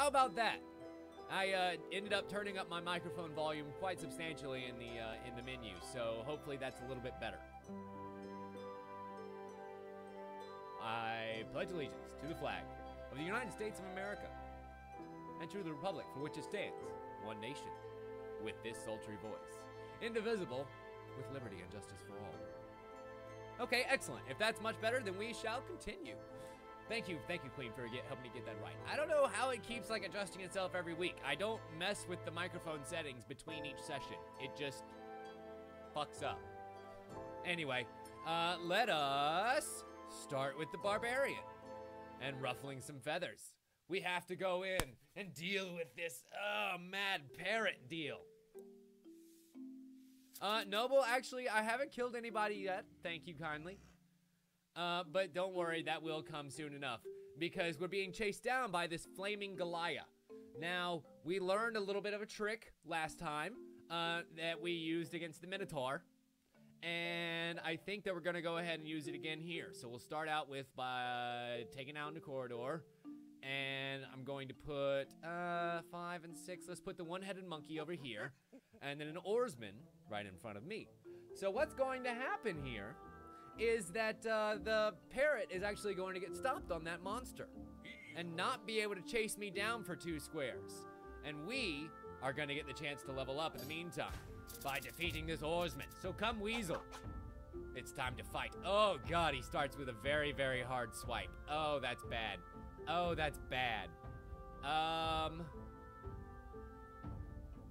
how about that? I ended up turning up my microphone volume quite substantially in the menu, so hopefully that's a little bit better. I pledge allegiance to the flag of the United States of America and to the republic for which it stands, one nation, with this sultry voice, indivisible, with liberty and justice for all. Okay, excellent. If that's much better, then we shall continue. Thank you, Queen, for helping me get that right. I don't know how it keeps like adjusting itself every week. I don't mess with the microphone settings between each session. It just fucks up. Anyway, let us start with the barbarian and ruffling some feathers. We have to go in and deal with this mad parrot deal. Noble, actually, I haven't killed anybody yet. Thank you kindly. But don't worry, that will come soon enough, because we're being chased down by this flaming Goliath. Now, we learned a little bit of a trick last time that we used against the Minotaur, and I think that we're going to go ahead and use it again here. So we'll start out with by taking out in the corridor, and I'm going to put 5 and 6. Let's put the one-headed monkey over here, and then an oarsman right in front of me. So what's going to happen here is that the parrot is actually going to get stopped on that monster and not be able to chase me down for 2 squares. And we are going to get the chance to level up in the meantime by defeating this oarsman. So come, Weasel. It's time to fight. Oh, God, he starts with a very, very hard swipe. Oh, that's bad. Oh, that's bad.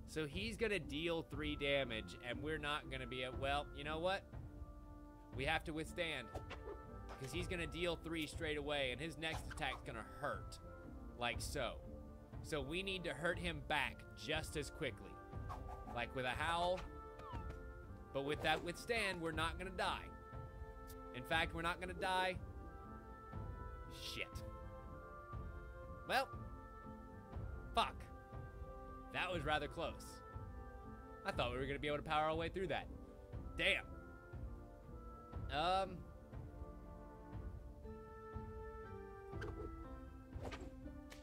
So he's going to deal 3 damage, and we're not going to be well, you know what? We have to withstand, because he's going to deal 3 straight away, and his next attack's going to hurt, like so. So we need to hurt him back just as quickly, like with a howl. But with that withstand, we're not going to die. In fact, we're not going to die. Shit. Well, fuck. That was rather close. I thought we were going to be able to power our way through that. Damn.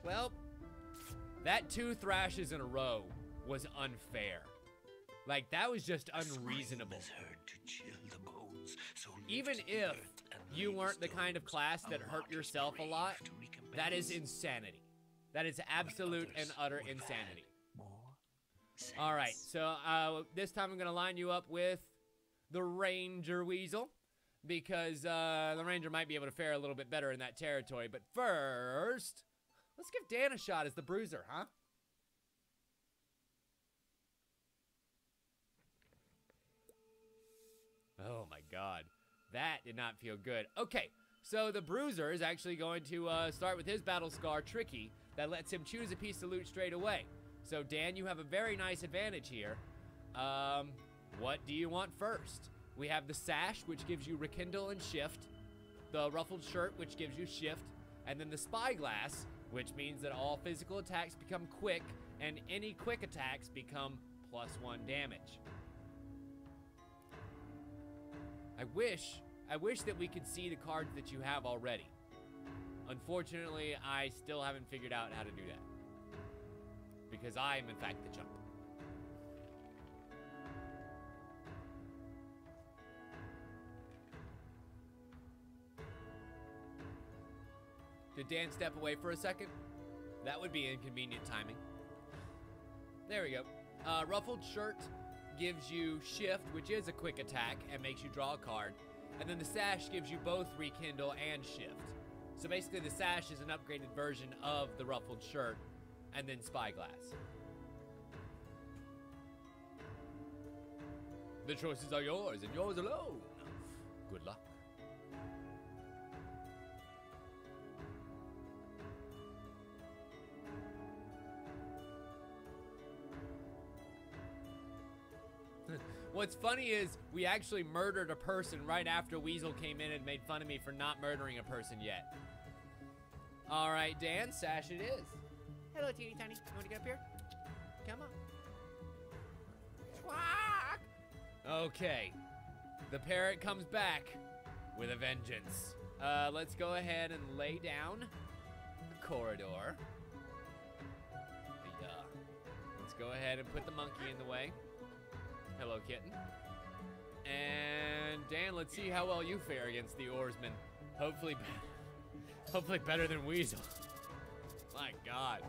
Well, that 2 thrashes in a row was unfair. Like, that was just unreasonable. Even if you weren't the kind of class that hurt yourself a lot, that is insanity. That is absolute and utter insanity. Alright, so this time I'm going to line you up with the Ranger Weasel, because the Ranger might be able to fare a little bit better in that territory. But first, let's give Dan a shot as the Bruiser, huh? Oh my God, that did not feel good. Okay, so the Bruiser is actually going to start with his Battle Scar, Tricky, that lets him choose a piece of loot straight away. So Dan, you have a very nice advantage here. What do you want first? We have the Sash, which gives you Rekindle and Shift, the Ruffled Shirt, which gives you Shift, and then the Spyglass, which means that all physical attacks become quick, and any quick attacks become +1 damage. I wish that we could see the cards that you have already. Unfortunately, I still haven't figured out how to do that, because I am in fact the chump. Did Dan step away for a second? That would be inconvenient timing. There we go. Ruffled Shirt gives you Shift, which is a quick attack, and makes you draw a card. And then the Sash gives you both Rekindle and Shift. So basically the Sash is an upgraded version of the Ruffled Shirt, and then Spyglass. The choices are yours, and yours alone. Good luck. What's funny is we actually murdered a person right after Weasel came in and made fun of me for not murdering a person yet. All right, Dan, Sash it is. Hello, teeny tiny. You want to get up here? Come on. Quack! Okay. The parrot comes back with a vengeance. Let's go ahead and lay down the corridor. go ahead and put the monkey in the way. Hello, kitten. And Dan, let's see how well you fare against the oarsman. Hopefully better than Weasel. My God.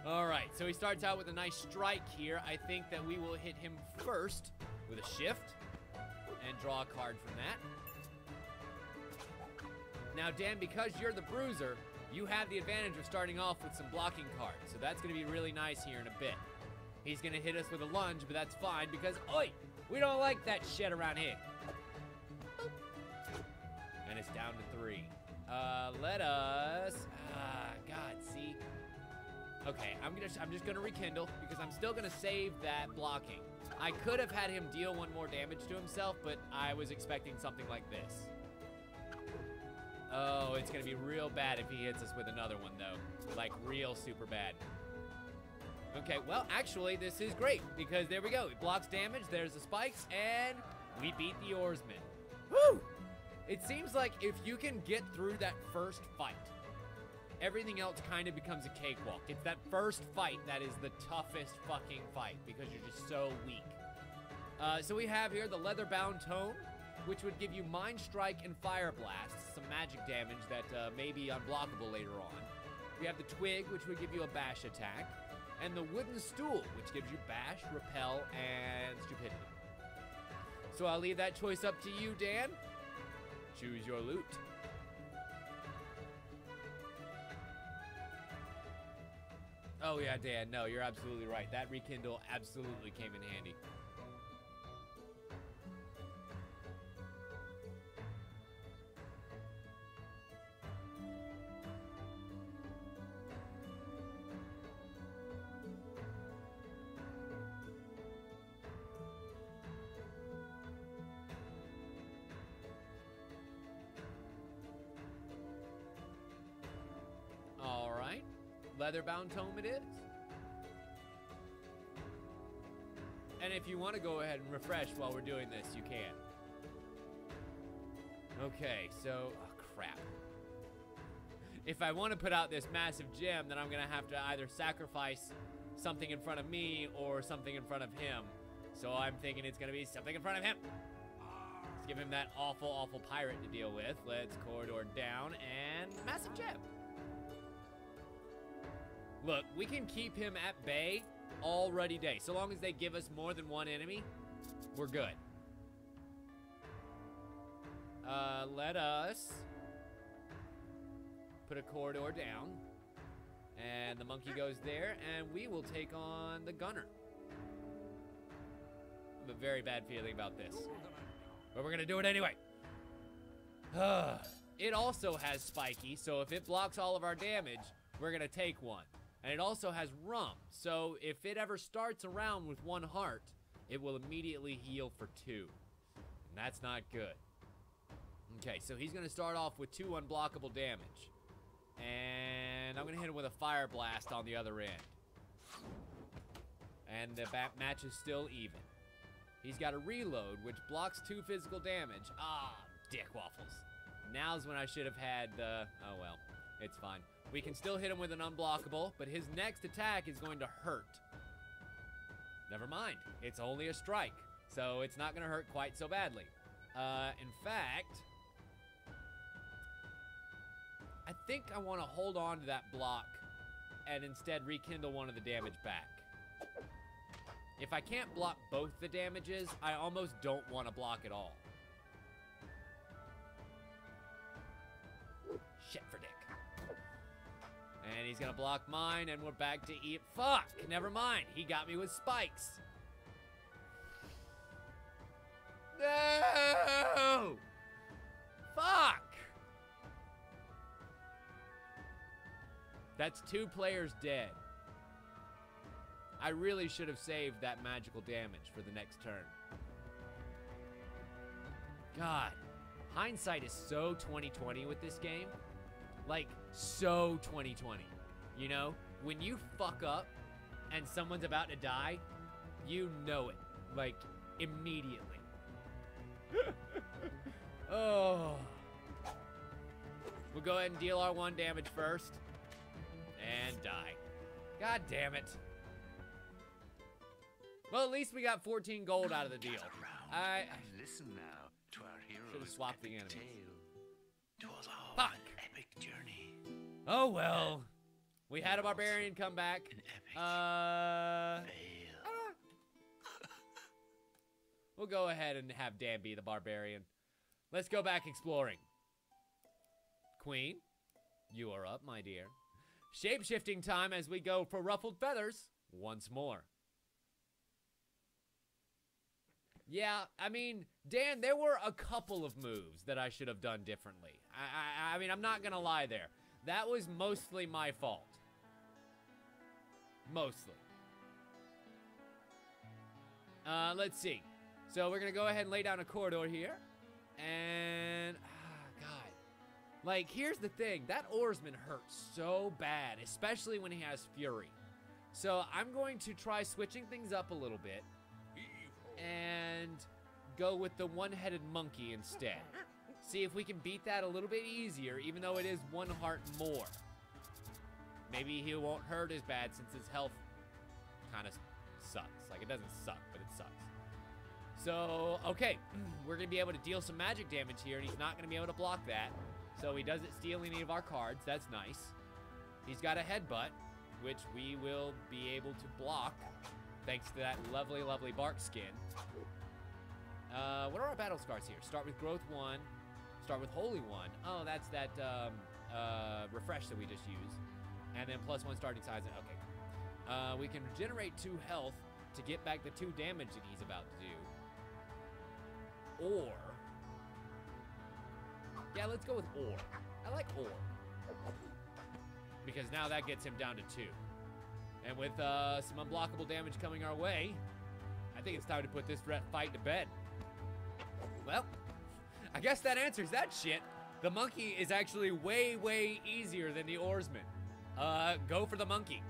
All right, so he starts out with a nice strike here. I think that we will hit him first with a shift and draw a card from that. Now, Dan, because you're the bruiser, you have the advantage of starting off with some blocking cards. So that's going to be really nice here in a bit. He's going to hit us with a lunge, but that's fine because, oi, we don't like that shit around here. And it's down to 3. Let us, God, see. Okay, I'm just gonna rekindle because I'm still gonna save that blocking. I could have had him deal 1 more damage to himself, but I was expecting something like this. Oh, it's gonna be real bad if he hits us with another one though. Like real super bad. Okay, well, actually, this is great because there we go. It blocks damage, there's the spikes, and we beat the oarsman. Woo! It seems like if you can get through that first fight, everything else kind of becomes a cakewalk. It's that first fight that is the toughest fucking fight because you're just so weak. So we have here the leather-bound tome, which would give you Mind Strike and Fire Blast, some magic damage that may be unblockable later on. We have the Twig, which would give you a bash attack, and the Wooden Stool, which gives you bash, repel, and stupidity. So I'll leave that choice up to you, Dan. Choose your loot. Oh yeah, Dan, no, you're absolutely right. That rekindle absolutely came in handy. All right, leather-bound tome it is. And if you want to go ahead and refresh while we're doing this, you can. Okay, so, oh crap. If I want to put out this massive gem, then I'm gonna have to either sacrifice something in front of me or something in front of him. So I'm thinking it's gonna be something in front of him. Let's give him that awful, awful pirate to deal with. Let's corridor down and massive gem. Look, we can keep him at bay all ruddy day. So long as they give us more than 1 enemy, we're good. Let us put a corridor down. And the monkey goes there, and we will take on the gunner. I have a very bad feeling about this. But we're gonna do it anyway. It also has spiky, so if it blocks all of our damage, we're gonna take 1. And it also has rum, so if it ever starts a round with 1 heart, it will immediately heal for 2. And that's not good. Okay, so he's gonna start off with 2 unblockable damage. And I'm gonna hit him with a fire blast on the other end. And the match is still even. He's got a reload, which blocks 2 physical damage. Ah, dick waffles. Now's when I should have had the, oh well, it's fine. We can still hit him with an unblockable, but his next attack is going to hurt. Never mind, it's only a strike, so it's not gonna hurt quite so badly. In fact, I think I wanna hold on to that block and instead rekindle 1 of the damage back. If I can't block both the damages, I almost don't wanna block at all. Shit for dick. And he's gonna block mine, and we're back to eat. Fuck! Never mind. He got me with spikes. No! Fuck! That's 2 players dead. I really should have saved that magical damage for the next turn. God, hindsight is so 2020 with this game. Like, so 2020. You know, when you fuck up and someone's about to die, you know it. Like, immediately. Oh. We'll go ahead and deal our 1 damage first. And die. God damn it. Well, at least we got 14 gold out of the deal. I Listen now to our should have hero's swapped the epic enemies. tale. 'Twas all Fuck. an epic journey. Oh well. We had a barbarian come back. An epic fail. We'll go ahead and have Dan be the barbarian. Let's go back exploring. Queen, you are up, my dear. Shape-shifting time as we go for ruffled feathers once more. Yeah, I mean, Dan, there were a couple of moves that I should have done differently. I mean, I'm not gonna lie there. That was mostly my fault. Mostly. Let's see. So we're gonna go ahead and lay down a corridor here. And, God. Like, here's the thing. That oarsman hurts so bad, especially when he has fury. So I'm going to try switching things up a little bit. And go with the one-headed monkey instead. See if we can beat that a little bit easier, even though it is 1 heart more. Maybe he won't hurt as bad since his health kind of sucks. Like, it doesn't suck, but it sucks. So, okay, we're going to be able to deal some magic damage here, and he's not going to be able to block that. So he doesn't steal any of our cards. That's nice. He's got a headbutt, which we will be able to block, thanks to that lovely, lovely bark skin. What are our battle scars here? Start with growth 1. Start with holy 1. Oh, that's that refresh that we just used. And then +1 starting size. Okay. We can regenerate 2 health to get back the 2 damage that he's about to do. Or, yeah, let's go with or. I like or. Because now that gets him down to 2. And with some unblockable damage coming our way, I think it's time to put this fight to bed. Well, I guess that answers that shit. The monkey is actually way, way easier than the oarsman. Go for the monkey.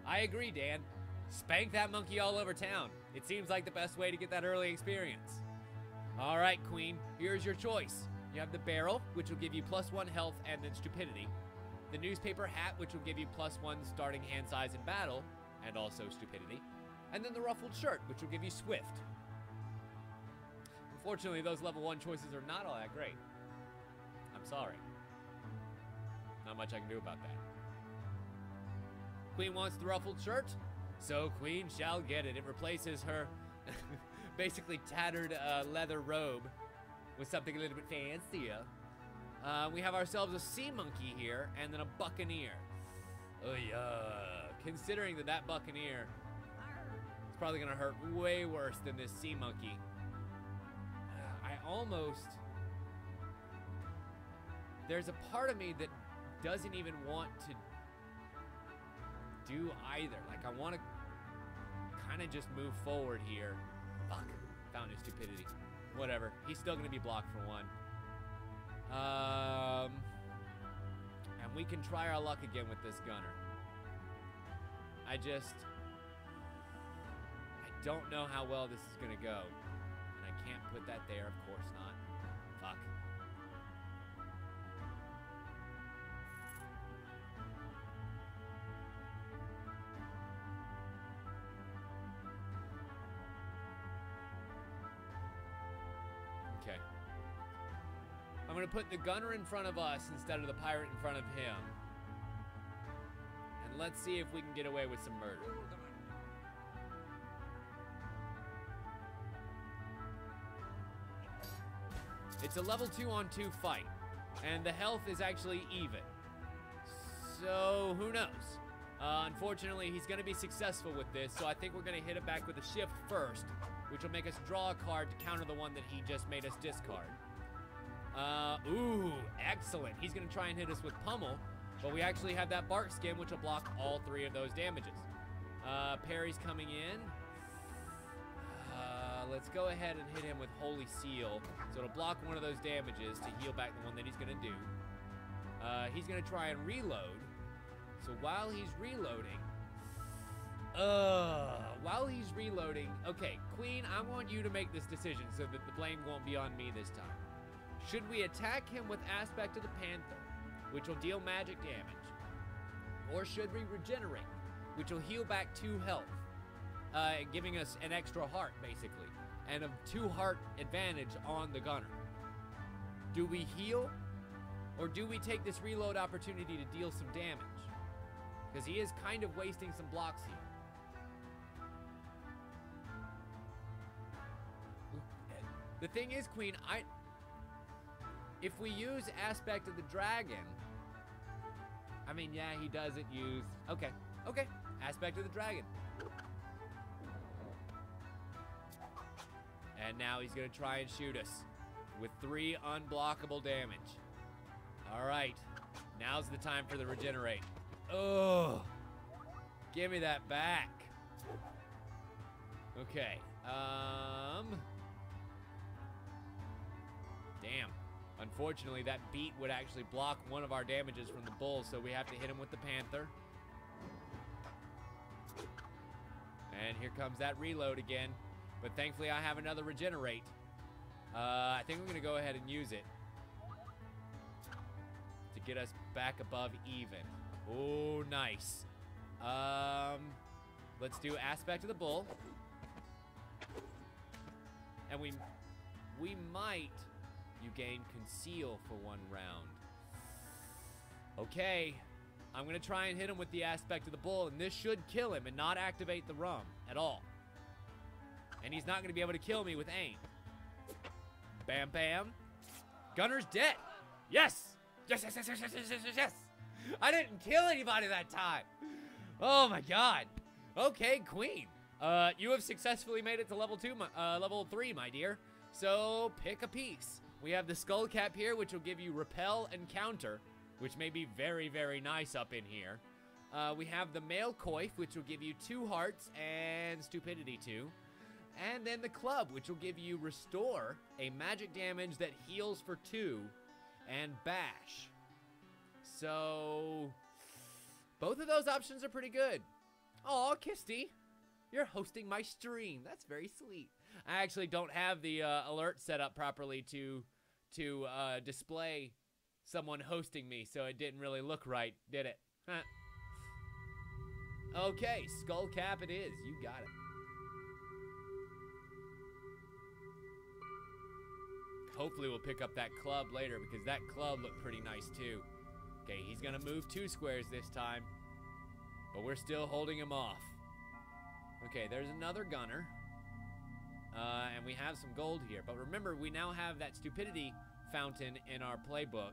I agree, Dan. Spank that monkey all over town. It seems like the best way to get that early experience. All right, Queen, here's your choice. You have the barrel, which will give you +1 health and then stupidity. The newspaper hat, which will give you +1 starting hand size in battle, and also stupidity. And then the ruffled shirt, which will give you swift. Unfortunately, those level 1 choices are not all that great. I'm sorry. Not much I can do about that. Queen wants the ruffled shirt, so Queen shall get it. It replaces her basically tattered leather robe with something a little bit fancier. We have ourselves a sea monkey here, and then a buccaneer. Oh yeah. Considering that buccaneer is probably gonna hurt way worse than this sea monkey. There's a part of me that doesn't even want to do either. Like, I want to kind of just move forward here. Fuck. Found his stupidity. Whatever. He's still going to be blocked for 1. And we can try our luck again with this gunner. I don't know how well this is going to go. And I can't put that there, of course not. Fuck. Okay. I'm going to put the gunner in front of us instead of the pirate in front of him. And let's see if we can get away with some murder. It's a level 2-on-2 fight, and the health is actually even. So, who knows? Unfortunately, he's going to be successful with this, so I think we're going to hit it back with a shift first, which will make us draw a card to counter the one that he just made us discard. Ooh, excellent. He's going to try and hit us with pummel, but we actually have that bark skin, which will block all 3 of those damages. Parry's coming in. Let's go ahead and hit him with Holy Seal. So it'll block one of those damages to heal back the one that he's going to do. He's going to try and reload. So while he's reloading... Okay, Queen, I want you to make this decision so that the blame won't be on me this time. Should we attack him with Aspect of the Panther, which will deal magic damage? Or should we regenerate, which will heal back 2 health? giving us an extra heart, basically, and a 2-heart advantage on the gunner. Do we heal, or do we take this reload opportunity to deal some damage? Because he is kind of wasting some blocks here. The thing is, Queen, if we use Aspect of the Dragon, I mean, yeah, he doesn't use, okay, Aspect of the Dragon. And now he's gonna try and shoot us with 3 unblockable damage. All right, now's the time for the regenerate. Oh, give me that back. Okay, damn. Unfortunately, that beat would actually block one of our damages from the bull, so we have to hit him with the panther. And here comes that reload again. But thankfully, I have another regenerate. I think we're going to go ahead and use it to get us back above even. Oh, nice. Let's do Aspect of the Bull. And we might... You gain Conceal for 1 round. Okay. I'm going to try and hit him with the Aspect of the Bull, and this should kill him and not activate the rum at all. And he's not going to be able to kill me with aim. Bam, bam. Gunner's dead. Yes! Yes, yes, yes, yes, yes, yes, yes, yes. I didn't kill anybody that time. Oh, my God. Okay, Queen. You have successfully made it to level 3, my dear. So, pick a piece. We have the skull cap here, which will give you repel and counter, which may be very, very nice up in here. We have the male coif, which will give you 2 hearts and stupidity 2. And then the club, which will give you restore, a magic damage that heals for 2, and bash. So, both of those options are pretty good. Aw, Kisty, you're hosting my stream. That's very sweet. I actually don't have the alert set up properly to display someone hosting me, so it didn't really look right, did it? Huh. Okay, skull cap it is. You got it. Hopefully we'll pick up that club later, because that club looked pretty nice too. Okay, he's gonna move 2 squares this time, but we're still holding him off. Okay, there's another gunner. And we have some gold here. But remember, we now have that stupidity fountain in our playbook.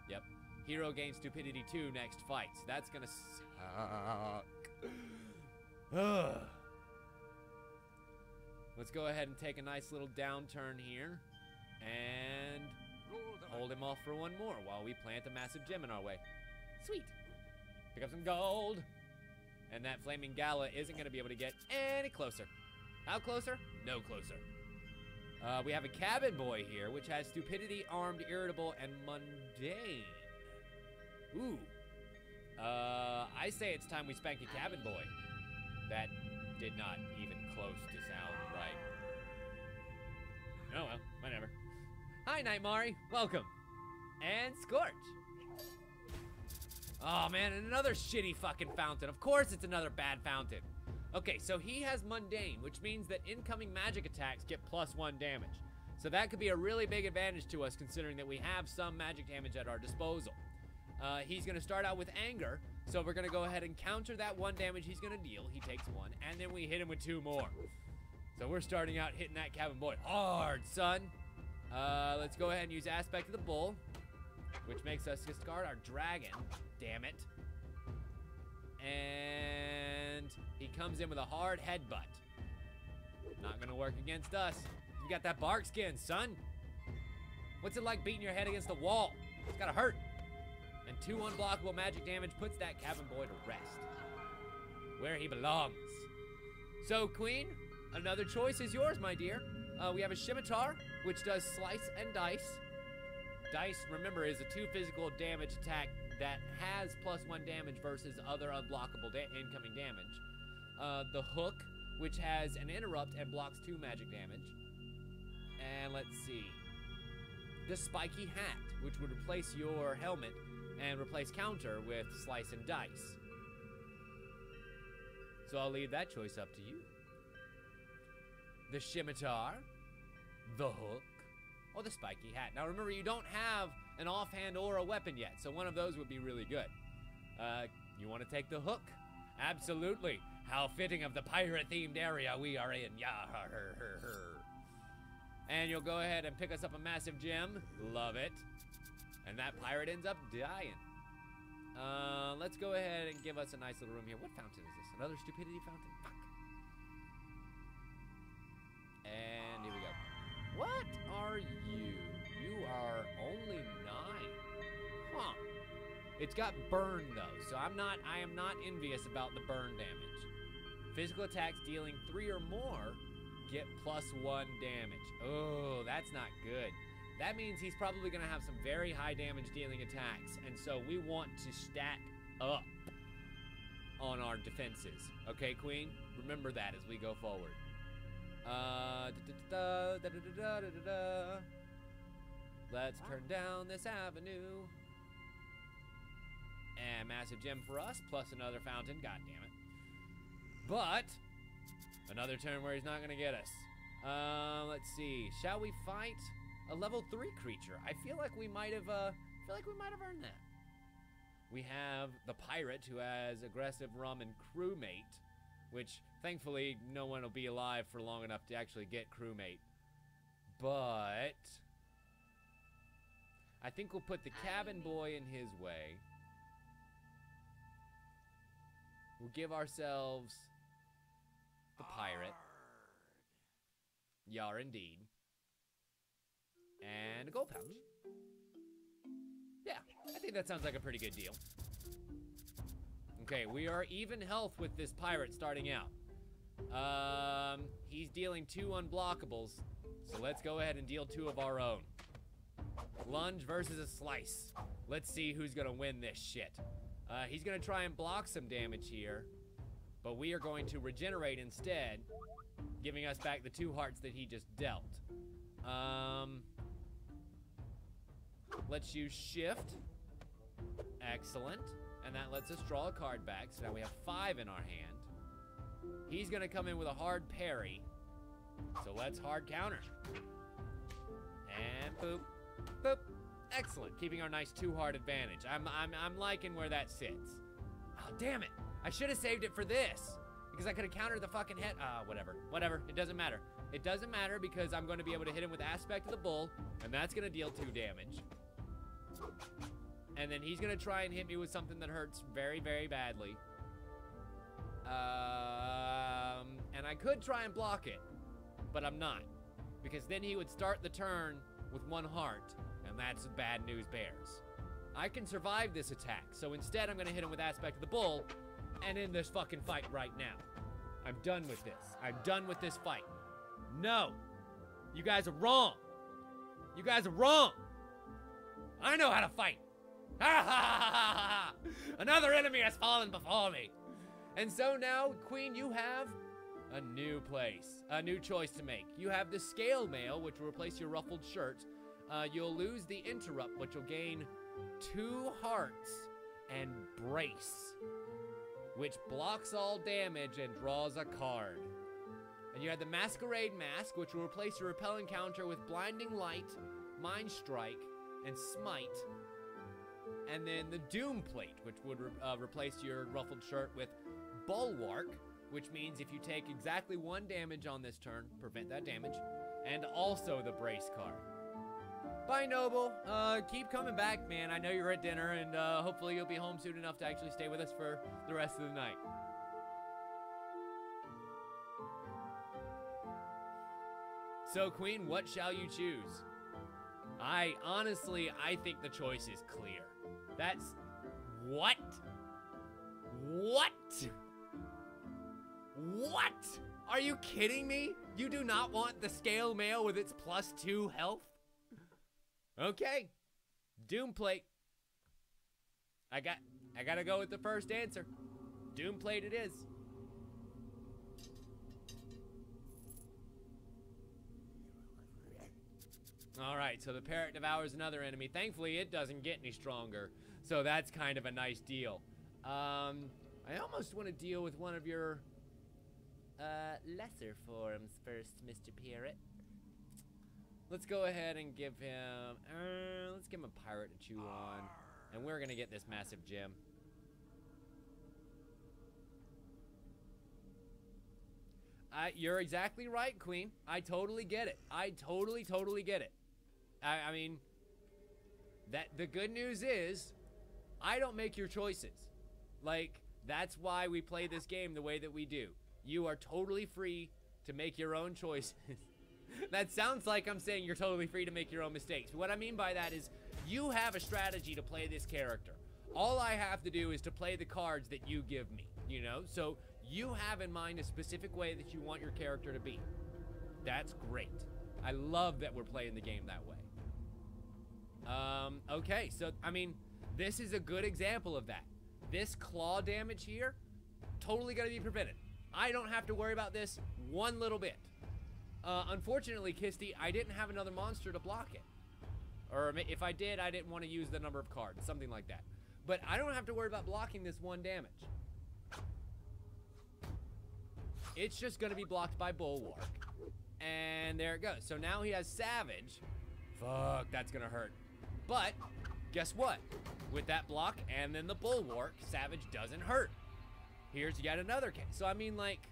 Yep. Hero gains stupidity 2 next fight. So that's gonna suck. Let's go ahead and take a nice little downturn here. And hold him off for 1 more while we plant a massive gem in our way. Sweet. Pick up some gold. And that flaming gala isn't going to be able to get any closer. How closer? No closer. We have a cabin boy here, which has stupidity, armed, irritable, and mundane. Ooh. I say it's time we spank a cabin boy. That did not even close to sound right. Oh well, whatever. Hi, Nightmare. Welcome. And Scorch. Oh man, and another shitty fucking fountain. Of course it's another bad fountain. Okay, so he has mundane, which means that incoming magic attacks get +1 damage. So that could be a really big advantage to us, considering that we have some magic damage at our disposal. He's gonna start out with anger, so we're gonna go ahead and counter that 1 damage he's gonna deal. He takes 1, and then we hit him with 2 more. So we're starting out hitting that cabin boy hard, son. Let's go ahead and use Aspect of the Bull, which makes us discard our dragon. Damn it. And he comes in with a hard headbutt. Not gonna work against us. You got that bark skin, son. What's it like beating your head against the wall? It's gotta hurt. And 2 unblockable magic damage puts that cabin boy to rest, where he belongs. So, Queen, another choice is yours, my dear. We have a scimitar, which does slice and dice. Dice, remember, is a 2 physical damage attack that has +1 damage versus other unblockable incoming damage. The hook, which has an interrupt and blocks 2 magic damage. And let's see. The spiky hat, which would replace your helmet and replace counter with slice and dice. So I'll leave that choice up to you. The scimitar, the hook, or the spiky hat. Now remember, you don't have an offhand or a weapon yet, so one of those would be really good. You want to take the hook? Absolutely. How fitting of the pirate-themed area we are in. Yeah, and you'll go ahead and pick us up a massive gem. Love it. And that pirate ends up dying. Let's go ahead and give us a nice little room here. What fountain is this? Another stupidity fountain? Fuck. And here we go. What are you? You are only 9. Huh. It's got burn though, so I am not envious about the burn damage. Physical attacks dealing 3 or more get +1 damage. Oh, that's not good. That means he's probably gonna have some very high damage dealing attacks, and so we want to stack up on our defenses. Okay, Queen? Remember that as we go forward. Let's turn down this avenue. And massive gem for us, plus another fountain. God damn it. But another turn where he's not gonna get us. Let's see. Shall we fight a level 3 creature? I feel like we might have earned that. We have the pirate who has aggressive rum and crewmate, which thankfully no one will be alive for long enough to actually get crewmate. But I think we'll put the cabin boy in his way. We'll give ourselves the pirate. Yar indeed. And a gold pouch. Yeah, I think that sounds like a pretty good deal. Okay, we are even health with this pirate starting out. He's dealing 2 unblockables, so let's go ahead and deal 2 of our own. Lunge versus a slice. Let's see who's gonna win this shit. He's gonna try and block some damage here, but we are going to regenerate instead, giving us back the 2 hearts that he just dealt. Let's use shift. Excellent. And that lets us draw a card back, so now we have 5 in our hand. He's gonna come in with a hard parry, so let's hard counter. And boop, boop. Excellent, keeping our nice 2-heart advantage. I'm liking where that sits. Oh, damn it. I should have saved it for this, because I could have countered the fucking head. Whatever, it doesn't matter. It doesn't matter because I'm going to be able to hit him with Aspect of the Bull, and that's going to deal 2 damage. And then he's going to try and hit me with something that hurts very, very badly. And I could try and block it, but I'm not, because then he would start the turn with 1 heart, and that's bad news bears. I can survive this attack, so instead I'm gonna hit him with Aspect of the Bull and end this fucking fight right now. I'm done with this. I'm done with this fight. No! You guys are wrong! You guys are wrong! I know how to fight! Ha ha ha ha ha! Another enemy has fallen before me! And so now, Queen, you have a new choice to make. You have the Scale Mail, which will replace your ruffled shirt. You'll lose the Interrupt, which will gain 2 hearts, and Brace, which blocks all damage and draws a card. And you have the Masquerade Mask, which will replace your Repel encounter with Blinding Light, Mind Strike, and Smite. And then the Doom Plate, which would replace your ruffled shirt with Bulwark, which means if you take exactly 1 damage on this turn, prevent that damage, and also the Brace card. Bye, Noble. Keep coming back, man. I know you're at dinner, and hopefully you'll be home soon enough to actually stay with us for the rest of the night. So, Queen, what shall you choose? Honestly, I think the choice is clear. That's... What? What? What? Are you kidding me? You do not want the Scale Mail with its +2 health? Okay. Doom Plate. I gotta go with the first answer. Doom Plate it is. Alright, so the parrot devours another enemy. Thankfully, it doesn't get any stronger. So that's kind of a nice deal. I almost want to deal with one of your lesser forms first, Mr. Parrot. Let's go ahead and give him, let's give him a pirate to chew on. And we're gonna get this massive gem. You're exactly right, Queen. I totally get it. I totally get it. I mean, the good news is, I don't make your choices. Like, that's why we play this game the way that we do. You are totally free to make your own choices. That sounds like I'm saying you're totally free to make your own mistakes. But what I mean by that is, you have a strategy to play this character. All I have to do is to play the cards that you give me, you know? So, you have in mind a specific way that you want your character to be. That's great. I love that we're playing the game that way. Okay, so, I mean, this is a good example of that. This claw damage here, totally gonna be prevented. I don't have to worry about this one little bit. Unfortunately, Kisty, I didn't have another monster to block it. Or if I did, I didn't want to use the number of cards, something like that. But I don't have to worry about blocking this one damage. It's just gonna be blocked by Bulwark. And there it goes. So now he has Savage. Fuck, that's gonna hurt. But, guess what? With that block and then the Bulwark, Savage doesn't hurt. Here's yet another case. So I mean, like,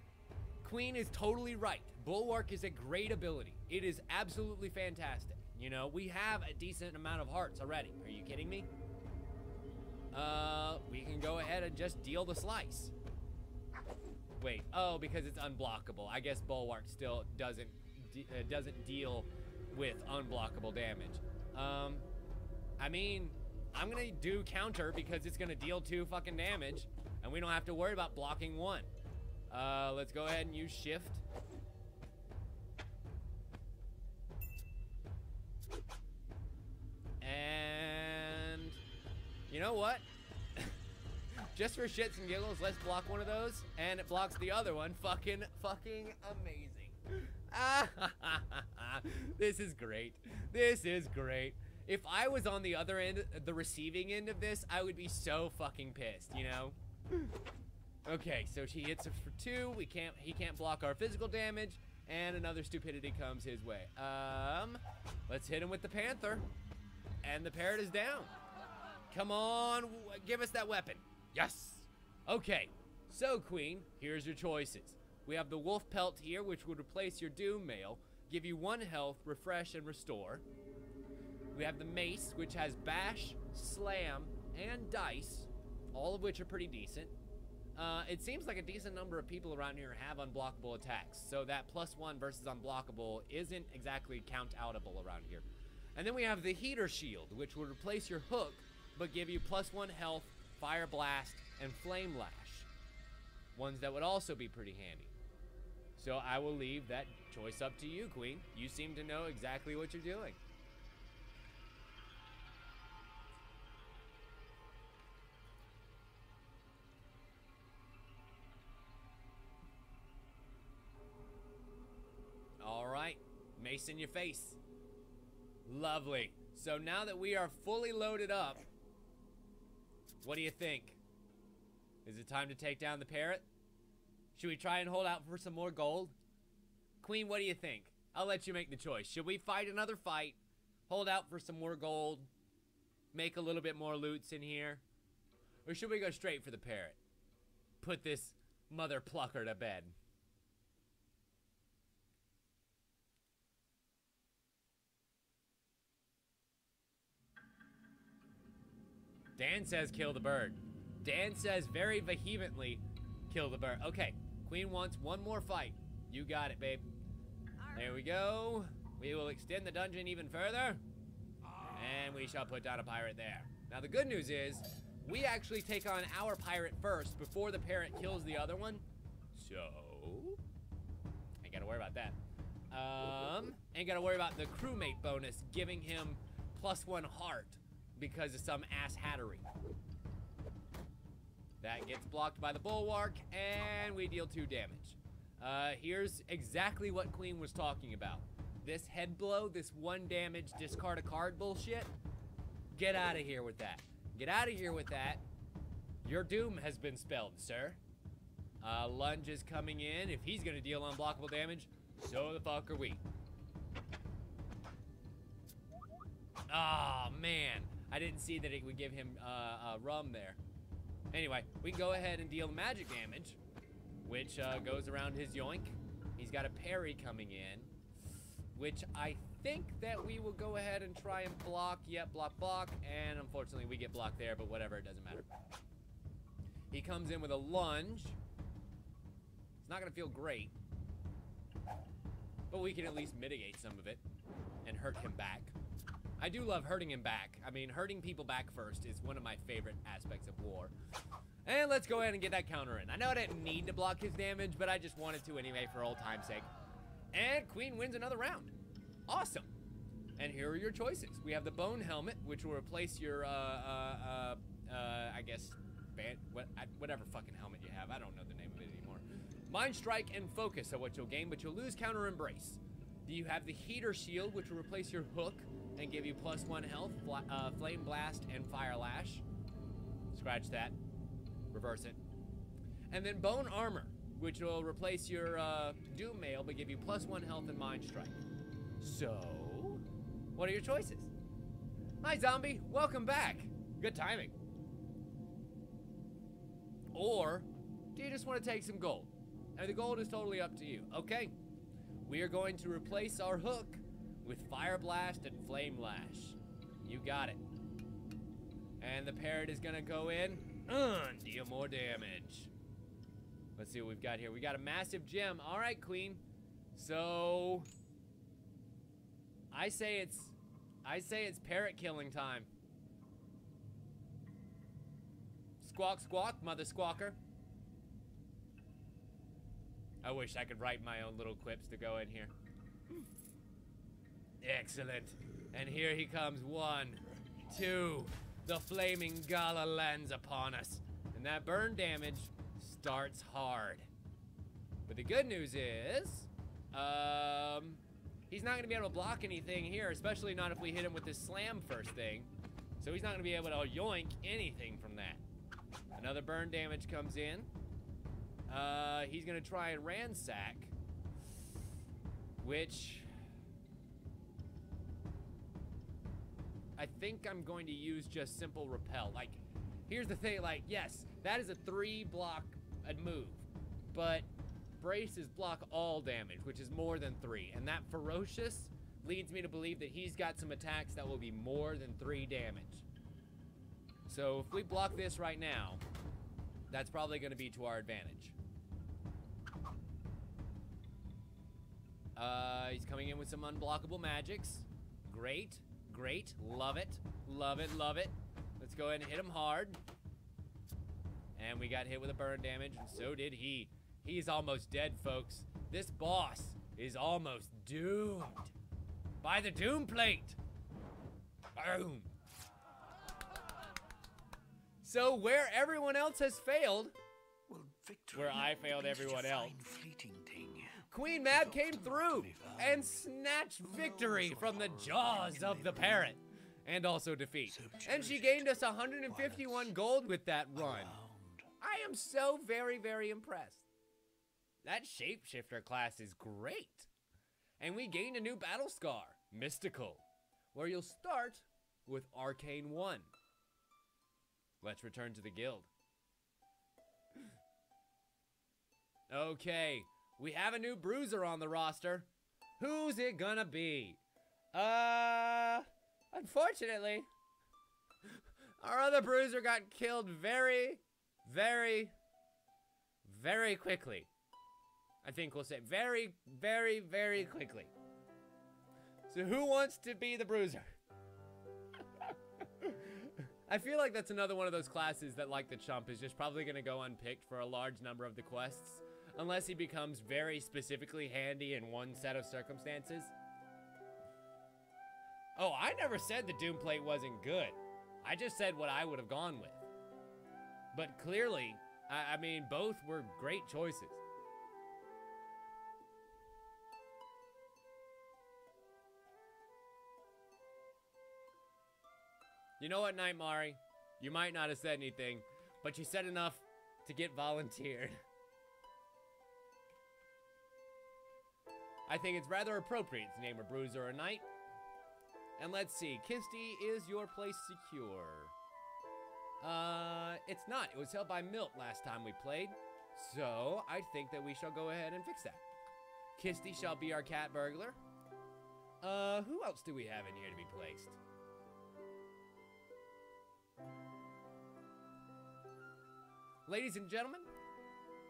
Queen is totally right. Bulwark is a great ability. It is absolutely fantastic. You know, we have a decent amount of hearts already. Are you kidding me? We can go ahead and just deal the slice. Wait, oh, because it's unblockable. I guess Bulwark still doesn't deal with unblockable damage. I mean, I'm gonna do counter because it's gonna deal 2 fucking damage, and we don't have to worry about blocking 1. Let's go ahead and use shift. And you know what? Just for shits and giggles, let's block one of those, and it blocks the other one. Fucking amazing. This is great. This is great. If I was on the other end, the receiving end of this, I would be so fucking pissed, you know? Okay, so she hits it for 2. He can't block our physical damage, and another stupidity comes his way. Let's hit him with the Panther, and the parrot is down. Come on, give us that weapon. Yes! Okay, so Queen, here's your choices. We have the wolf pelt here, which would replace your doom mail, give you 1 health, refresh, and restore. We have the mace, which has bash, slam, and dice, all of which are pretty decent. It seems like a decent number of people around here have unblockable attacks, so that +1 versus unblockable isn't exactly count-outable around here. And then we have the heater shield, which would replace your hook, but give you +1 health, fire blast, and flame lash. Ones that would also be pretty handy. So I will leave that choice up to you, Queen. You seem to know exactly what you're doing. All right, mace in your face. Lovely. So now that we are fully loaded up, what do you think? Is it time to take down the parrot? Should we try and hold out for some more gold? Queen, what do you think? I'll let you make the choice. Should we fight another fight, hold out for some more gold, make a little bit more loots in here? Or should we go straight for the parrot? Put this mother plucker to bed. Dan says kill the bird. Dan says very vehemently kill the bird. Okay, Queen wants 1 more fight. You got it, babe. There we go. We will extend the dungeon even further. And we shall put down a pirate there. Now the good news is, we actually take on our pirate first before the parrot kills the other one. So, ain't gotta worry about that. Ain't gotta worry about the crewmate bonus giving him +1 heart because of some ass hattery. That gets blocked by the bulwark, and we deal 2 damage. Here's exactly what Queen was talking about. This head blow, this 1 damage, discard a card bullshit. Get out of here with that. Get out of here with that. Your doom has been spelled, sir. Lunge is coming in. If he's gonna deal unblockable damage, so the fuck are we. Oh, man. I didn't see that it would give him rum there. Anyway, we can go ahead and deal magic damage, which goes around his yoink. He's got a parry coming in, which I think that we will go ahead and try and block. Yep, block, block. And unfortunately, we get blocked there, but whatever, it doesn't matter. He comes in with a lunge. It's not gonna feel great, but we can at least mitigate some of it and hurt him back. I do love hurting him back. I mean, hurting people back first is one of my favorite aspects of war. And let's go ahead and get that counter in. I know I didn't need to block his damage, but I just wanted to anyway for old time's sake. And Queen wins another round. Awesome. And here are your choices. We have the Bone Helmet, which will replace your, I guess, whatever fucking helmet you have. I don't know the name of it anymore. Mind Strike and Focus are what you'll gain, but you'll lose Counter Embrace. Do you have the Heater Shield, which will replace your Hook and give you +1 health, Flame Blast, and Fire Lash? Scratch that. Reverse it. And then Bone Armor, which will replace your Doom Mail, but give you +1 health and Mind Strike. So, what are your choices? Hi, zombie. Welcome back. Good timing. Or, do you just want to take some gold? And the gold is totally up to you. Okay. We are going to replace our Hook with Fire Blast and Flame Lash. You got it. And the parrot is gonna go in, deal more damage. Let's see what we've got here. We got a massive gem. All right, Queen. So, I say it's parrot killing time. Squawk, squawk, mother squawker. I wish I could write my own little quips to go in here. Excellent. And here he comes. 1, 2. The flaming gala lands upon us. And that burn damage starts hard. But the good news is, he's not gonna be able to block anything here, especially not if we hit him with this slam first thing. So he's not gonna be able to yoink anything from that. Another burn damage comes in. He's gonna try and ransack, which I think I'm going to use just simple repel. Like, here's the thing, like, yes, that is a 3-block move, but braces block all damage, which is more than 3, and that ferocious leads me to believe that he's got some attacks that will be more than 3 damage. So if we block this right now, that's probably gonna be to our advantage. He's coming in with some unblockable magics. Great, great, love it, love it, love it. Let's go ahead and hit him hard. And we got hit with a burn damage, and so did he. He's almost dead, folks. This boss is almost doomed by the Doom Plate. Boom. So where everyone else has failed, where I failed everyone else, Queen Mab came through and snatched victory from the jaws of the parrot, and also defeat. And she gained us 151 gold with that run. I am so very, very impressed. That shapeshifter class is great. And we gained a new battle scar, Mystical, where you'll start with Arcane 1. Let's return to the guild. Okay, we have a new bruiser on the roster. Who's it gonna be? Unfortunately, our other bruiser got killed very, very, very quickly. I think we'll say very, very, very quickly. So who wants to be the bruiser? I feel like that's another one of those classes that, like the chump, is just probably going to go unpicked for a large number of the quests, unless he becomes very specifically handy in one set of circumstances. Oh, I never said the Doom Plate wasn't good. I just said what I would have gone with. But clearly, I mean, both were great choices. You know what, Nightmare? You might not have said anything, but you said enough to get volunteered. I think it's rather appropriate to name a bruiser a knight. And let's see, Kirsty, is your place secure? It's not. It was held by Milt last time we played. So, I think that we shall go ahead and fix that. Kirsty shall be our cat burglar. Who else do we have in here to be placed? Ladies and gentlemen,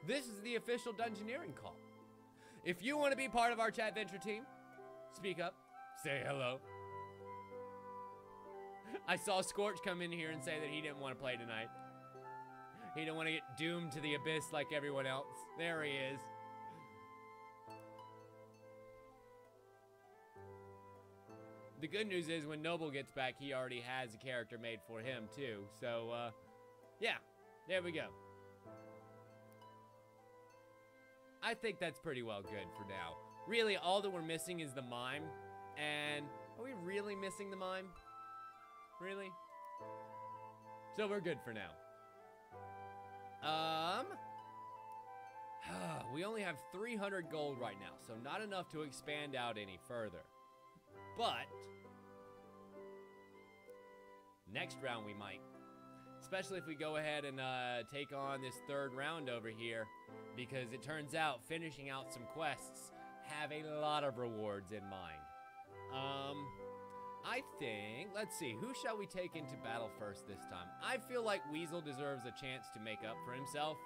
this is the official Dungeoneering call. If you want to be part of our chat venture team, speak up, say hello. I saw Scorch come in here and say that he didn't want to play tonight. He didn't want to get doomed to the abyss like everyone else. There he is. The good news is when Noble gets back, he already has a character made for him too. So, yeah, there we go. I think that's pretty well good for now. Really, all that we're missing is the mime. And are we really missing the mime? Really? So we're good for now. We only have 300 gold right now, so not enough to expand out any further. But next round we might. Especially if we go ahead and take on this third round over here, because it turns out finishing out some quests have a lot of rewards in mind. I think, let's see, who shall we take into battle first this time? I feel like Weasel deserves a chance to make up for himself,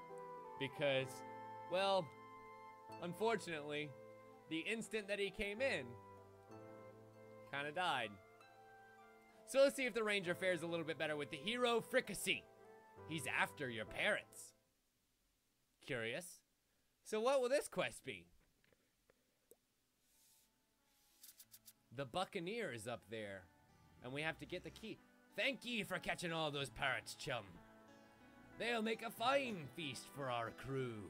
because, well, unfortunately, the instant that he came in, kind of died. So let's see if the ranger fares a little bit better with the hero Fricassee. He's after your parents. Curious. So what will this quest be? The Buccaneer is up there, and we have to get the key. Thank ye for catching all those parrots, chum. They'll make a fine feast for our crew.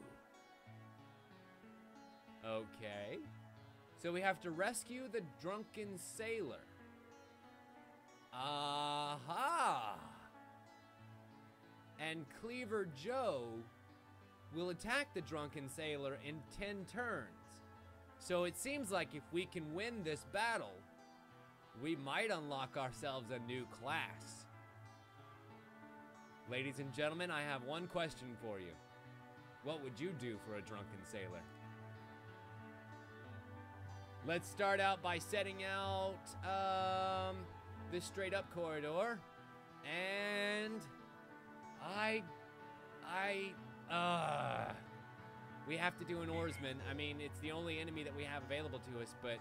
Okay. So we have to rescue the drunken sailor. Aha! And Cleaver Joe will attack the drunken sailor in 10 turns. So it seems like if we can win this battle, we might unlock ourselves a new class. Ladies and gentlemen, I have one question for you. What would you do for a drunken sailor? Let's start out by setting out this straight up corridor. And we have to do an oarsman. I mean, it's the only enemy that we have available to us, but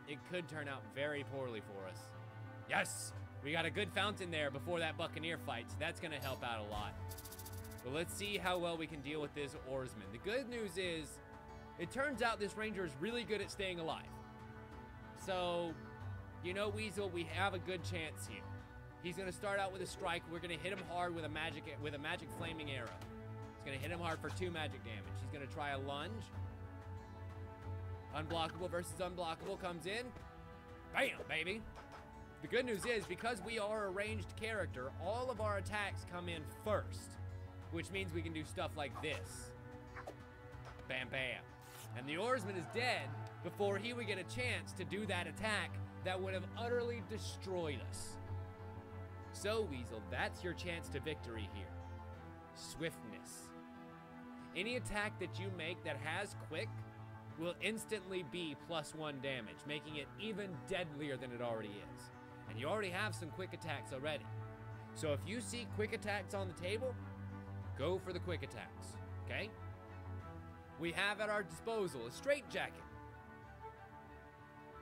it could turn out very poorly for us. Yes! We got a good fountain there before that Buccaneer fight, so that's going to help out a lot. But let's see how well we can deal with this oarsman. The good news is, it turns out this ranger is really good at staying alive. So, you know, Weasel, we have a good chance here. He's going to start out with a strike. We're going to hit him hard with a magic flaming arrow. It's going to hit him hard for 2 magic damage. He's going to try a lunge. Unblockable versus unblockable comes in. Bam, baby. The good news is, because we are a ranged character, all of our attacks come in first, which means we can do stuff like this. Bam, bam. And the oarsman is dead before he would get a chance to do that attack that would have utterly destroyed us. So, Weasel, that's your chance to victory here. Swiftness. Any attack that you make that has quick will instantly be +1 damage, making it even deadlier than it already is. And you already have some quick attacks already. So if you see quick attacks on the table, go for the quick attacks, okay? We have at our disposal a straitjacket.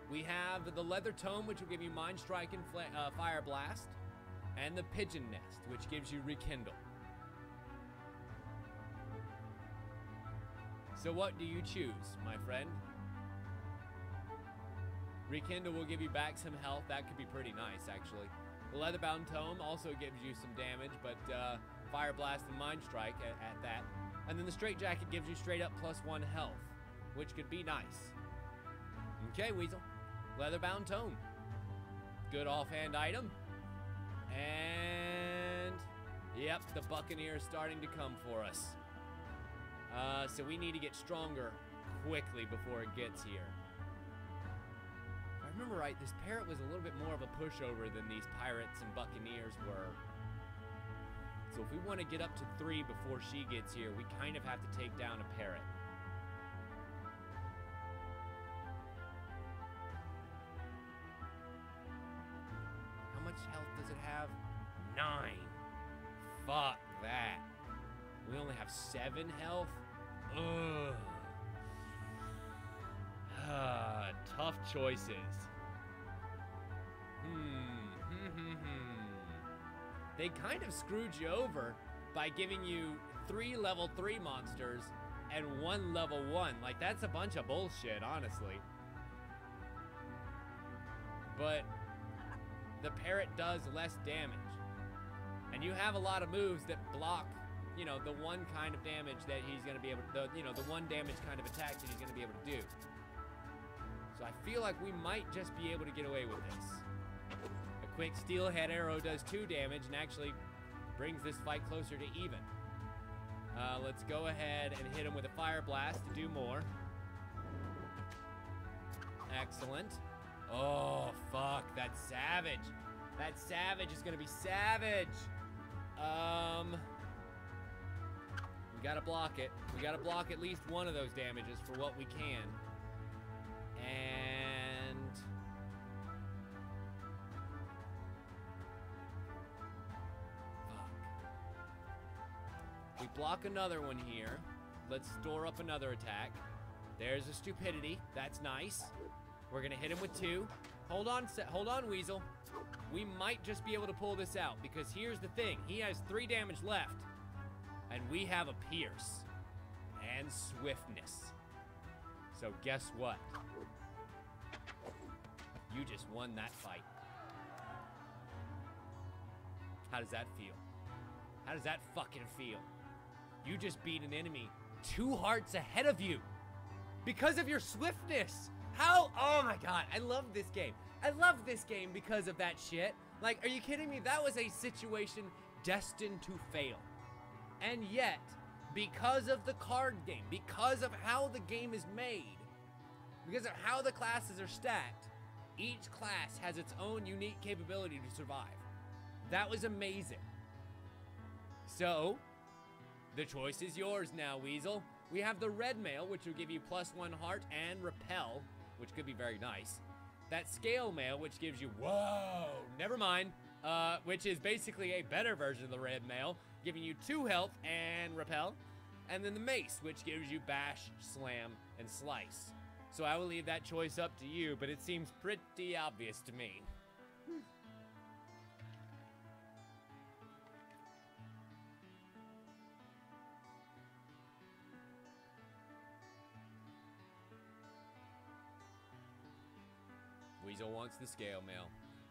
We have the leather tome, which will give you mind strike and fire blast, and the pigeon nest, which gives you rekindle. So what do you choose, my friend? Rekindle will give you back some health. That could be pretty nice, actually. The leather-bound tome also gives you some damage, but fire blast and mind strike at that. And then the straitjacket gives you straight up +1 health, which could be nice. Okay, Weasel. Leather-bound tome. Good offhand item. And yep, the Buccaneer is starting to come for us. So we need to get stronger quickly before it gets here. If I remember right, this parrot was a little bit more of a pushover than these pirates and buccaneers were. So if we want to get up to 3 before she gets here, we kind of have to take down a parrot. How much health does it have? 9. Fuck that. We only have 7 health? Ugh. Tough choices. They kind of screwed you over by giving you 3 level 3 monsters and 1 level 1. Like, that's a bunch of bullshit, honestly. But the parrot does less damage. And you have a lot of moves that block, you know, the one kind of damage that he's going to be able to, the one damage kind of attack that he's going to be able to do. So I feel like we might just be able to get away with this. A quick steelhead arrow does 2 damage and actually brings this fight closer to even. Let's go ahead and hit him with a fire blast to do more. Excellent. Oh, fuck, that's savage. That savage is gonna be savage. We gotta block it. We gotta block at least one of those damages for what we can. And fuck. We block another one here. Let's store up another attack. There's a stupidity. That's nice. We're gonna hit him with 2. Hold on, Weasel. We might just be able to pull this out, because here's the thing. He has 3 damage left, and we have a pierce and swiftness. So guess what? You just won that fight. How does that feel? How does that fucking feel? You just beat an enemy 2 hearts ahead of you because of your swiftness. How? Oh my god, I love this game. I love this game because of that shit. Like, are you kidding me? That was a situation destined to fail. And yet, because of the card game, because of how the game is made, because of how the classes are stacked, each class has its own unique capability to survive. That was amazing. So, the choice is yours now, Weasel. We have the red mail, which will give you +1 heart and repel, which could be very nice. That scale mail, which gives you, whoa, never mind, which is basically a better version of the red mail, giving you 2 health and repel. And then the mace, which gives you bash, slam, and slice. So I will leave that choice up to you, but it seems pretty obvious to me. Weasel wants the scale mail.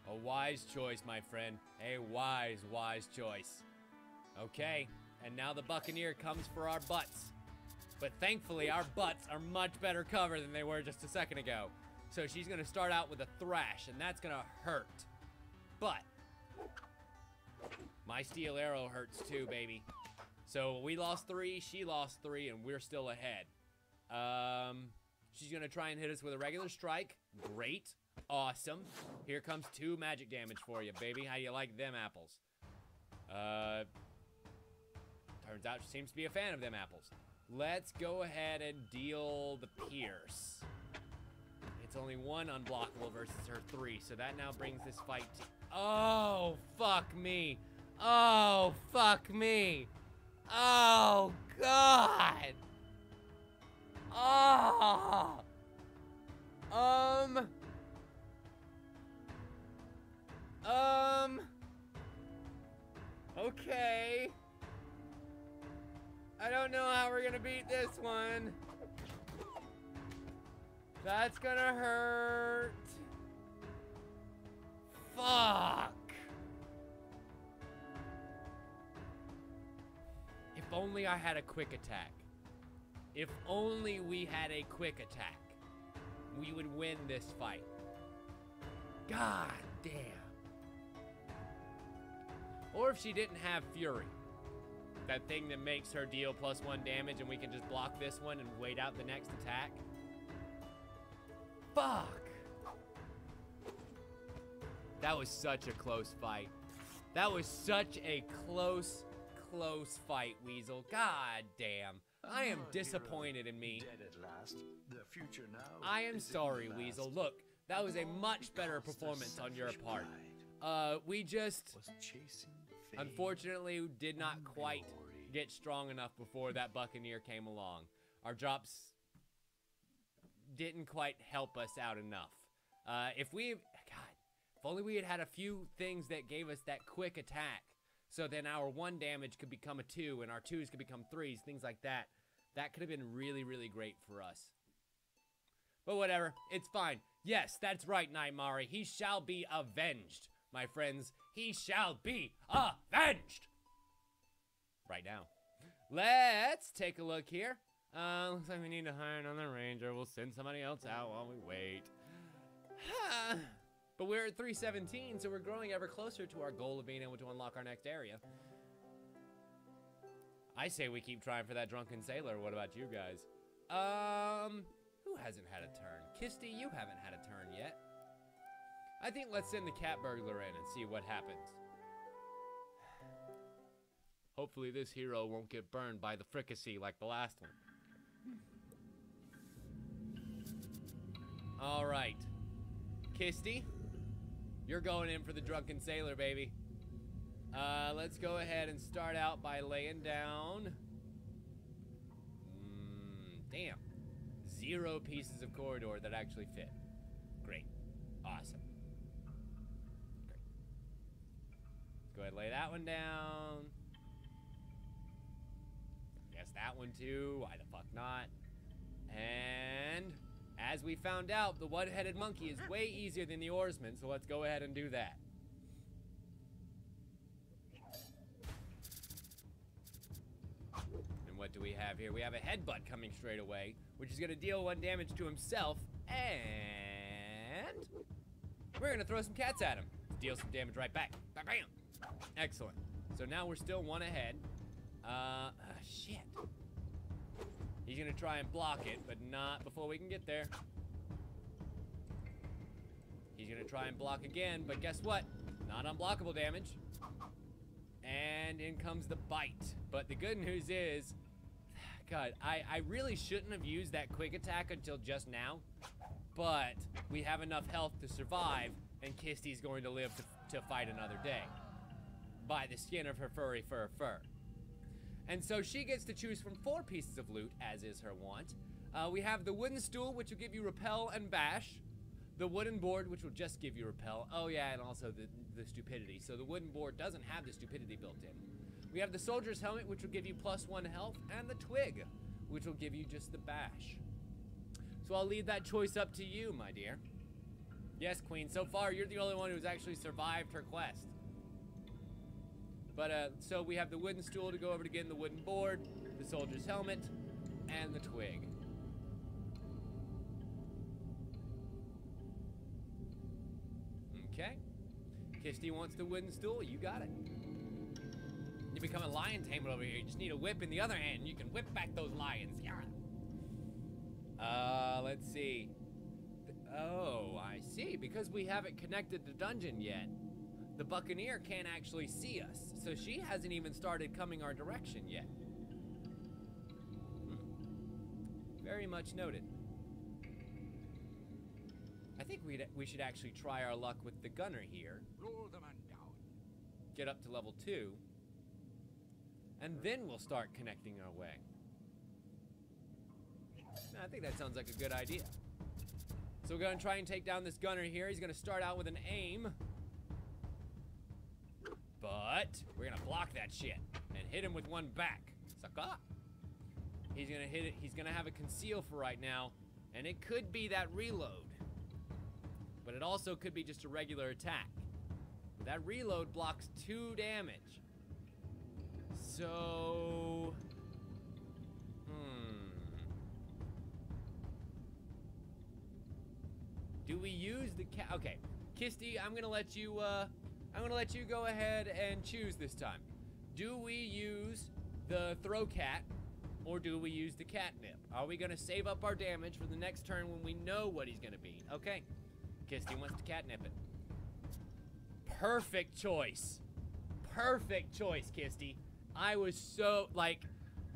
A wise choice, my friend. A wise, wise choice. Okay, and now the Buccaneer comes for our butts. But thankfully, our butts are much better cover than they were just a second ago. So she's gonna start out with a thrash, and that's gonna hurt. But my steel arrow hurts too, baby. So we lost 3, she lost 3, and we're still ahead. She's gonna try and hit us with a regular strike. Great. Awesome. Here comes 2 magic damage for you, baby. How do you like them apples? Turns out she seems to be a fan of them apples. Let's go ahead and deal the pierce. It's only 1 unblockable versus her 3, so that now brings this fight to... Oh, fuck me. Oh, fuck me. Oh, God. Oh. Okay. I don't know how we're gonna beat this one. That's gonna hurt. Fuck. If only I had a quick attack. If only we had a quick attack, we would win this fight. God damn. Or if she didn't have Fury. That thing that makes her deal +1 damage and we can just block this one and wait out the next attack. Fuck! That was such a close fight. That was such a close fight, Weasel. God damn. I am disappointed in me. Dead at last. The future now. I am sorry, Weasel. Look, that was a much better performance on your part. We just, unfortunately, did not quite get strong enough before that Buccaneer came along. Our drops didn't quite help us out enough. If only we had had a few things that gave us that quick attack. So then our 1 damage could become a 2, and our 2s could become 3s, things like that. That could have been really, really great for us. But whatever, it's fine. Yes, that's right, Nightmare. He shall be avenged, my friends. He shall be avenged! Right now. Let's take a look here. Looks like we need to hire another ranger. We'll send somebody else out while we wait. But we're at 317, so we're growing ever closer to our goal of being able to unlock our next area. I say we keep trying for that drunken sailor. What about you guys? Who hasn't had a turn? Kisty, you haven't had a turn yet. I think let's send the cat burglar in and see what happens. Hopefully this hero won't get burned by the fricassee like the last one. All right. Kisty, you're going in for the drunken sailor, baby. Let's go ahead and start out by laying down. Damn. 0 pieces of corridor that actually fit. Great. Awesome. Great. Let's go ahead and lay that one down. Guess that one too. Why the fuck not? And as we found out, the one-headed monkey is way easier than the oarsman, so let's go ahead and do that. And what do we have here? We have a headbutt coming straight away, which is going to deal 1 damage to himself, and we're going to throw some cats at him. Deal some damage right back. Bam, bam. Excellent. So now we're still 1 ahead. Shit. He's gonna try and block it, but not before we can get there. He's gonna try and block again, but guess what? Not unblockable damage. And in comes the bite. But the good news is, God, I really shouldn't have used that quick attack until just now, but we have enough health to survive, and Kisty's going to live to fight another day. By the skin of her furry fur. And so she gets to choose from 4 pieces of loot, as is her wont. We have the wooden stool, which will give you repel and bash. The wooden board, which will just give you repel. Oh yeah, and also the stupidity. So the wooden board doesn't have the stupidity built in. We have the soldier's helmet, which will give you +1 health, and the twig, which will give you just the bash. So I'll leave that choice up to you, my dear. Yes, Queen, so far you're the only one who's actually survived her quest. But, so we have the wooden stool to go over to get in the wooden board, the soldier's helmet, and the twig. Okay. Kisty wants the wooden stool, you got it. You become a lion tamer over here, you just need a whip in the other hand, and you can whip back those lions, yeah. Let's see. Oh, I see, because we haven't connected the dungeon yet. The Buccaneer can't actually see us, so she hasn't even started coming our direction yet. Very much noted. I think we should actually try our luck with the gunner here. Roll the man down. Get up to level 2. And then we'll start connecting our way. I think that sounds like a good idea. So we're going to try and take down this gunner here. He's going to start out with an aim. But we're gonna block that shit and hit him with 1 back. Sucker. He's gonna hit it. He's gonna have a conceal for right now, and it could be that reload, but it also could be just a regular attack. That reload blocks 2 damage. So, do we use the cat? Okay, Kisty, I'm gonna let you go ahead and choose this time. Do we use the throw cat, or do we use the catnip? Are we gonna save up our damage for the next turn when we know what he's gonna be? Okay, Kisty wants to catnip it. Perfect choice. Perfect choice, Kisty. I was so, like,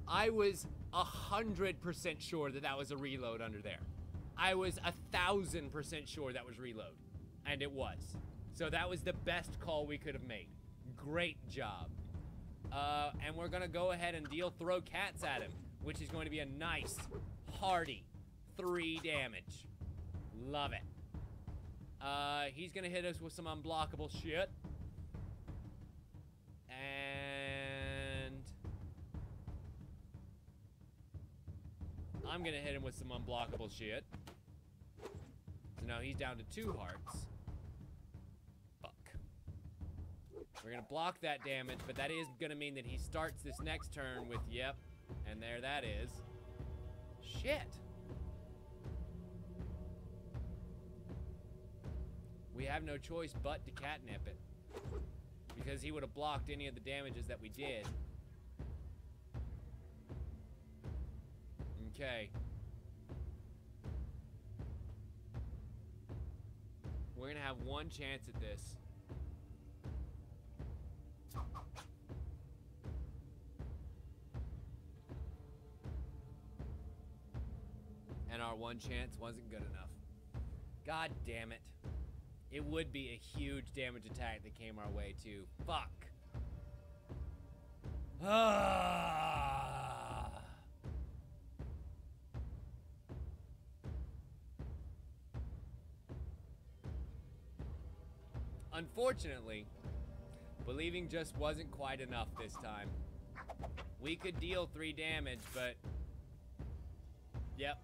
I was 100% sure that that was a reload under there. I was 1,000% sure that was reload. And it was. So that was the best call we could have made. Great job. And we're gonna go ahead and deal throw cats at him, which is going to be a nice, hearty 3 damage. Love it. He's gonna hit us with some unblockable shit. And I'm gonna hit him with some unblockable shit. So now he's down to 2 hearts. Fuck. We're gonna block that damage, but that is gonna mean that he starts this next turn with, yep, and there that is. Shit. We have no choice but to catnip it, because he would have blocked any of the damages that we did. Okay. We're gonna have one chance at this. And our one chance wasn't good enough. God damn it. It would be a huge damage attack that came our way too. Fuck. Ah. Unfortunately, believing just wasn't quite enough this time. We could deal 3 damage, but yep.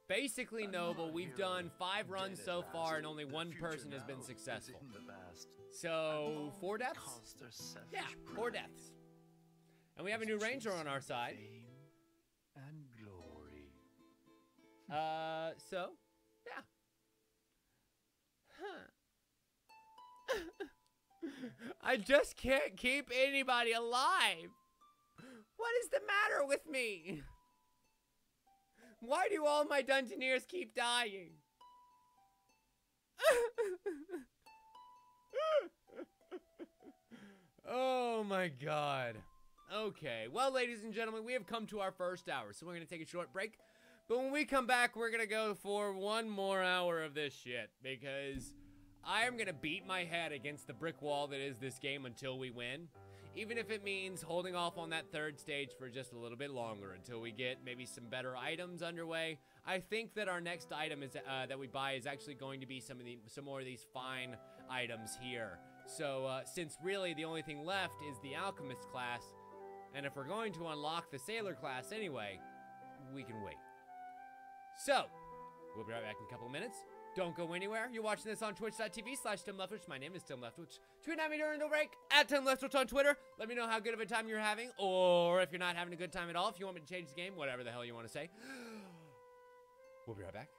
Basically, Noble, we've done 5 runs so far and only 1 person has been successful. So, 4 deaths? Yeah, 4 deaths. And we have a new ranger on our side. So, yeah. Huh. I just can't keep anybody alive. What is the matter with me? Why do all my Dungeoneers keep dying? Oh my god. Okay, well, ladies and gentlemen, we have come to our first hour, so we're gonna take a short break. But when we come back, we're gonna go for 1 more hour of this shit, because I am gonna beat my head against the brick wall that is this game until we win. Even if it means holding off on that 3rd stage for just a little bit longer until we get maybe some better items underway. I think that our next item is that we buy is actually going to be some more of these fine items here. So since really the only thing left is the alchemist class, and if we're going to unlock the sailor class anyway, we can wait. So we'll be right back in a couple of minutes. Don't go anywhere. You're watching this on twitch.tv/TimLeftwich. My name is Tim Leftwich. Tweet at me during the break at Tim Leftwich on Twitter. Let me know how good of a time you're having, or if you're not having a good time at all, if you want me to change the game, whatever the hell you want to say. We'll be right back.